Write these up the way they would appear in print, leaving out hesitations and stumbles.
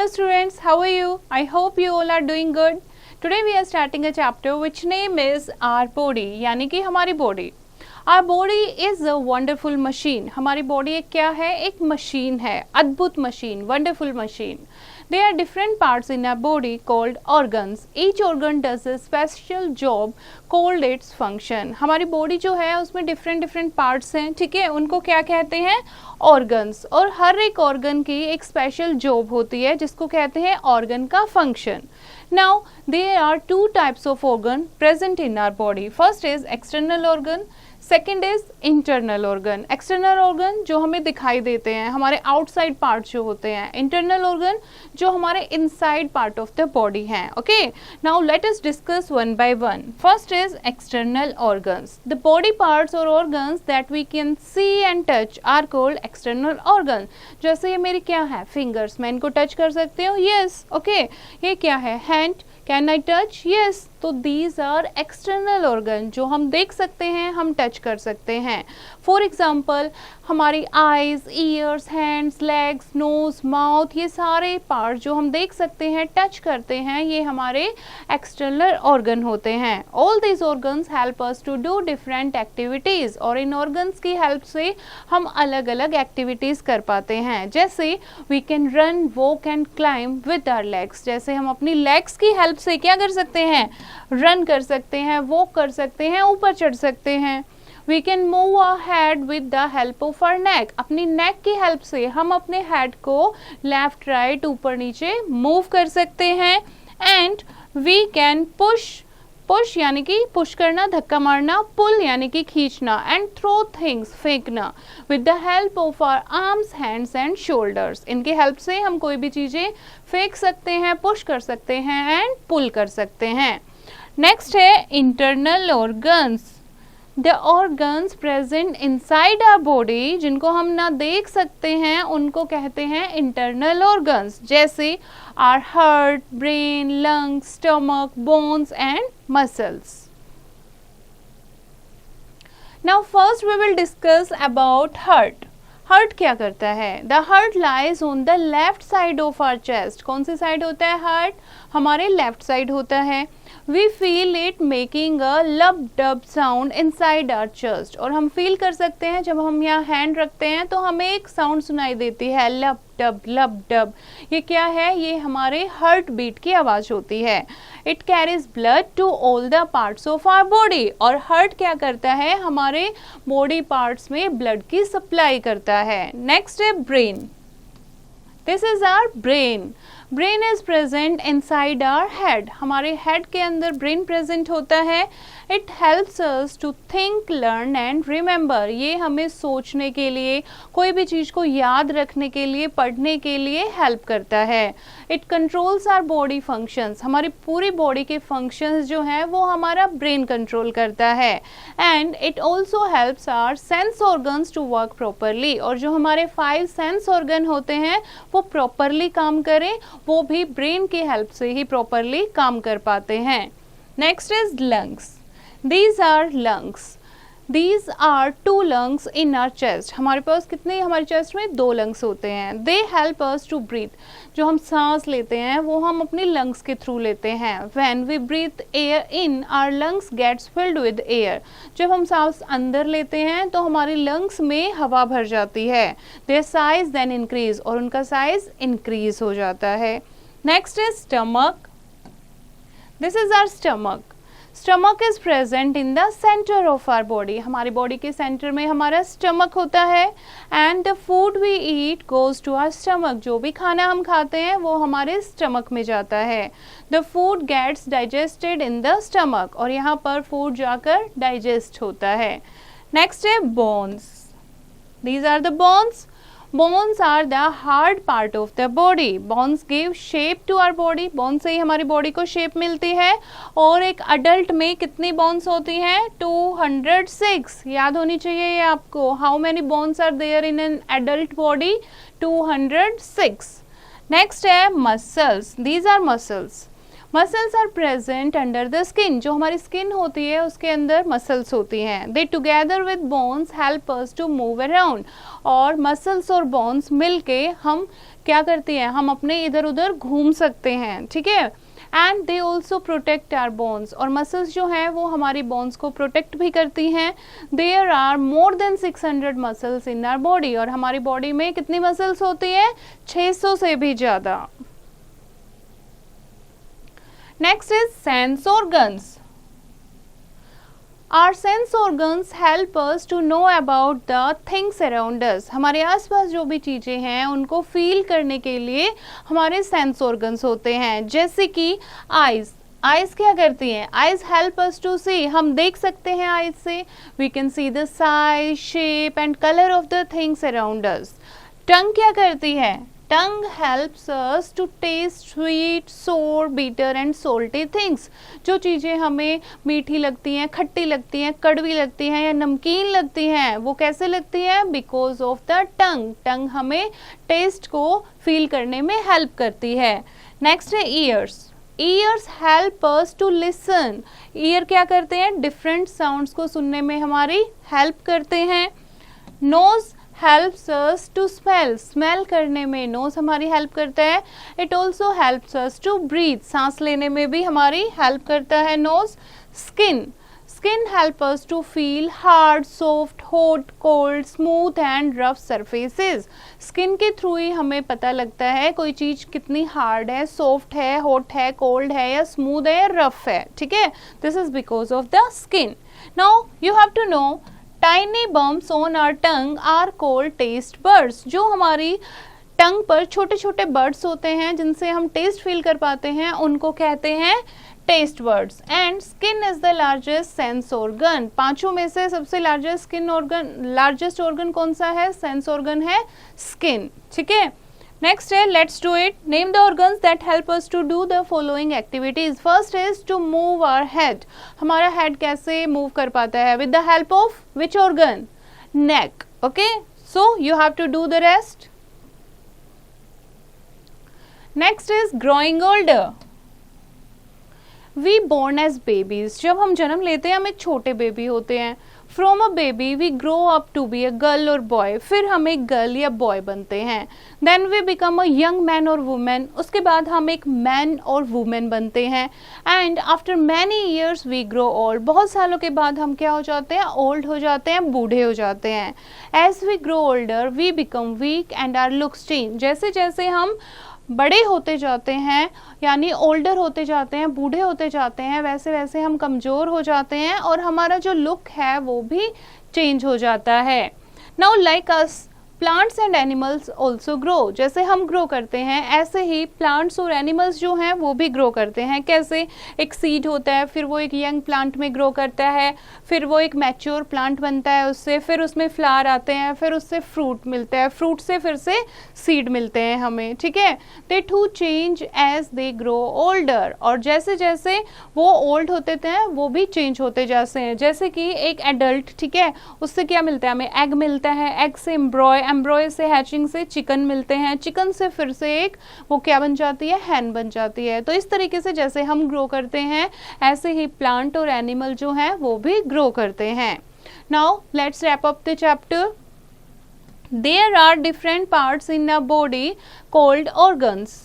Hello students, how are you? I hope you all are doing good. Today we are starting a chapter which name is our body, यानी कि हमारी body. Our body is a wonderful machine. हमारी body एक क्या है? एक machine है, अद्भुत machine, wonderful machine. There are different parts in our body called organs. Each organ does a special job called its function. हमारी body जो है उसमें different parts हैं, ठीक है, उनको क्या कहते हैं? Organs. और हर एक organ की एक special job होती है जिसको कहते हैं organ का function. Now there are two types of organ present in our body. First is external organ. Second is internal organ. External organ जो हमें दिखाई देते हैं, हमारे आउटसाइड पार्ट जो होते हैं. इंटरनल ऑर्गन जो हमारे inside part of the body हैं. Okay, now let us discuss one by one. First is external organs. The body parts और organs that we can see and touch are called external organ. जैसे ये मेरी क्या है? Fingers. मैं इनको touch कर सकती हूँ? यस. ओके, ये क्या है? Hand. Can I touch? Yes. तो दीज आर एक्सटर्नल ऑर्गन जो हम देख सकते हैं, हम टच कर सकते हैं. फॉर एग्जाम्पल हमारी eyes, ears, hands, legs, nose, mouth, ये सारे पार्ट जो हम देख सकते हैं, टच करते हैं, ये हमारे एक्सटर्नल ऑर्गन होते हैं. All these organs help us to do different activities. और इन ऑर्गन्स की हेल्प से हम अलग अलग एक्टिविटीज कर पाते हैं. जैसे we can run, walk and climb with our legs. जैसे हम अपनी लेग्स की हेल्प से क्या कर सकते हैं? रन कर सकते हैं, वॉक कर सकते हैं, ऊपर चढ़ सकते हैं. We can move our head with the help of our neck. अपनी नेक की हेल्प से हम अपने हेड को लेफ्ट राइट ऊपर नीचे मूव कर सकते हैं. एंड वी कैन पुश यानी कि पुश करना, धक्का मारना, पुल यानी कि खींचना, एंड थ्रो थिंग्स, फेंकना, with the help of our arms, hands and shoulders. इनकी हेल्प से हम कोई भी चीजें फेंक सकते हैं, पुश कर सकते हैं एंड पुल कर सकते हैं. नेक्स्ट है internal organs. The organs present inside our body, जिनको हम ना देख सकते हैं, उनको कहते हैं इंटरनल ऑर्गन्स. जैसे our heart, brain, lungs, stomach, bones and muscles. Now first we will discuss about heart. Heart क्या करता है? The heart lies on the left side of our chest. कौन सी साइड होता है हार्ट? हमारे लेफ्ट साइड होता है. We feel it making a लब dub sound inside our chest. और हम फील कर सकते हैं जब हम यहाँ हैंड रखते हैं तो हमें एक साउंड सुनाई देती है, लब डब लब डब. ये क्या है? ये हमारे हार्ट बीट की आवाज होती है. It carries blood to all the parts of our body. और हार्ट क्या करता है? हमारे बॉडी पार्ट्स में ब्लड की सप्लाई करता है. नेक्स्ट है brain. This is our brain. Brain is present inside our head. हमारे हेड के अंदर ब्रेन प्रेजेंट होता है. It helps us to think, learn and remember. ये हमें सोचने के लिए, कोई भी चीज़ को याद रखने के लिए, पढ़ने के लिए हेल्प करता है. It controls our body functions. हमारी पूरी बॉडी के फंक्शंस जो हैं वो हमारा ब्रेन कंट्रोल करता है. And it also helps our sense organs to work properly. और जो हमारे 5 सेंस ऑर्गन होते हैं वो प्रॉपरली काम करें, वो भी ब्रेन की हेल्प से ही प्रॉपरली काम कर पाते हैं. Next is lungs. These are lungs. These are 2 lungs in our chest. हमारे पास कितने? हमारे चेस्ट में 2 लंग्स होते हैं. They help us to breathe. जो हम सांस लेते हैं वो हम अपनी लंग्स के थ्रू लेते हैं. When we breathe air in, our lungs gets filled with air. जब हम सांस अंदर लेते हैं तो हमारी लंग्स में हवा भर जाती है. Their size then increase. और उनका साइज इंक्रीज हो जाता है. Next is stomach. This is our stomach. Stomach is present in the centre of our body. हमारी बॉडी के सेंटर में हमारा स्टमक होता है. And the food we eat goes to our stomach. जो भी खाना हम खाते हैं वो हमारे स्टमक में जाता है. The food gets digested in the stomach. और यहाँ पर फूड जाकर डाइजेस्ट होता है. नेक्स्ट है bones. These are the bones. Bones are the hard part of the body. Bones give shape to our body. Bones से ही हमारी बॉडी को शेप मिलती है. और एक अडल्ट में कितनी बोन्स होती हैं? 206. याद होनी चाहिए ये आपको. How many bones are there in an adult body? 206. Next है muscles. These are muscles. Muscles are present under the skin, जो हमारी स्किन होती है उसके अंदर मसल्स होती हैं। They together with bones help us to move around, और मसल्स और बोन्स मिलके हम क्या करती हैं, हम अपने इधर उधर घूम सकते हैं, ठीक है। And they also protect our bones, और मसल्स जो हैं वो हमारी बोन्स को प्रोटेक्ट भी करती हैं। There are more than 600 muscles in our body, और हमारी बॉडी में कितनी मसल्स होती है, 600 से भी ज़्यादा। Next is sense organs. Our sense organs help us to know about the things around us. हमारे आसपास जो भी चीज़ें हैं उनको फील करने के लिए हमारे सेंस ऑर्गन्स होते हैं, जैसे कि आइज़। आइज़ क्या करती हैं, eyes help us to see, हम देख सकते हैं आइज़ से, we can see the size, shape and colour of the things around us. Tongue क्या करती है, tongue helps us to taste sweet, sour, bitter and salty things. जो चीज़ें हमें मीठी लगती हैं, खट्टी लगती हैं, कड़वी लगती हैं या नमकीन लगती हैं, वो कैसे लगती हैं, बिकॉज ऑफ द टंग। टंग हमें टेस्ट को फील करने में हेल्प करती है। नेक्स्ट है ears. Ears help us to listen. Ear क्या करते हैं, डिफरेंट साउंड्स को सुनने में हमारी हेल्प करते हैं। Nose helps us to smell, smell करने में नोज हमारी हेल्प करता है। It also helps us to breathe, सांस लेने में भी हमारी हेल्प करता है nose. Skin, skin help us to feel hard, soft, hot, cold, smooth and rough surfaces. Skin के थ्रू ही हमें पता लगता है कोई चीज़ कितनी हार्ड है, सॉफ्ट है, हॉट है, कोल्ड है या स्मूथ है या रफ है, ठीक है। This is because of the skin. Now you have to know tiny bumps on our tongue are called taste buds. जो हमारी टंग पर छोटे छोटे बर्ड्स होते हैं जिनसे हम टेस्ट फील कर पाते हैं, उनको कहते हैं taste buds. And skin is the largest sense organ. पांचों में से सबसे लार्जेस्ट ऑर्गन कौन सा है, सेंस ऑर्गन है स्किन, ठीक है। नेक्स्ट है let's do it. Name the organs that help us to do the following activities. First is to move our head. हमारा हेड कैसे मूव कर पाता है, with the help of which organ, neck, okay. So you have to do the rest. Next is growing older. We born as babies, जब हम जन्म लेते हैं हम एक छोटे बेबी होते हैं। From a baby we grow up to be a girl और बॉय, फिर हम एक गर्ल या बॉय बनते हैं। Then we become a young man और वुमेन, उसके बाद हम एक मैन और वुमेन बनते हैं। And after many years we grow old, बहुत सालों के बाद हम क्या हो जाते हैं, ओल्ड हो जाते हैं, बूढ़े हो जाते हैं। As we grow older we become weak and our looks change. जैसे जैसे हम बड़े होते जाते हैं, यानी ओल्डर होते जाते हैं, बूढ़े होते जाते हैं, वैसे वैसे हम कमज़ोर हो जाते हैं और हमारा जो लुक है वो भी चेंज हो जाता है। Now like us plants and animals also grow. जैसे हम ग्रो करते हैं ऐसे ही प्लांट्स और एनिमल्स जो हैं वो भी ग्रो करते हैं। कैसे, एक सीड होता है, फिर वो एक यंग प्लांट में ग्रो करता है, फिर वो एक मैच्योर प्लांट बनता है उससे, फिर उसमें फ्लावर आते हैं, फिर उससे फ्रूट मिलता है, फ्रूट से फिर से सीड मिलते हैं हमें, ठीक है। They too change as they grow older, और जैसे जैसे वो ओल्ड होते हैं वो भी चेंज होते जाते हैं। जैसे कि एक एडल्ट, ठीक है, उससे क्या मिलता है, हमें एग मिलता है, एग से एम्ब्रॉय से, हैचिंग से चिकन मिलते हैं, चिकन से फिर से एक वो क्या बन जाती है, हैन बन जाती है। तो इस तरीके से जैसे हम ग्रो करते हैं ऐसे ही प्लांट और एनिमल जो हैं वो भी ग्रो करते हैं। Now let's wrap up the chapter. There are different parts in a body called organs.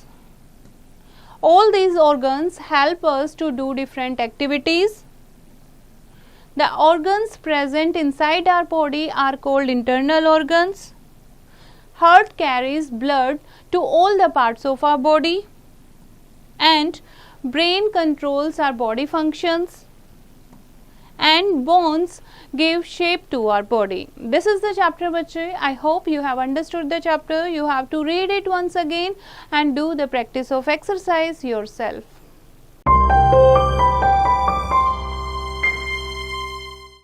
All these organs help us to do different activities. The organs present inside our body are called internal organs. Heart carries blood to all the parts of our body, and brain controls our body functions, and bones give shape to our body. This is the chapter बच्चे. I hope you have understood the chapter. You have to read it once again and do the practice of exercise yourself.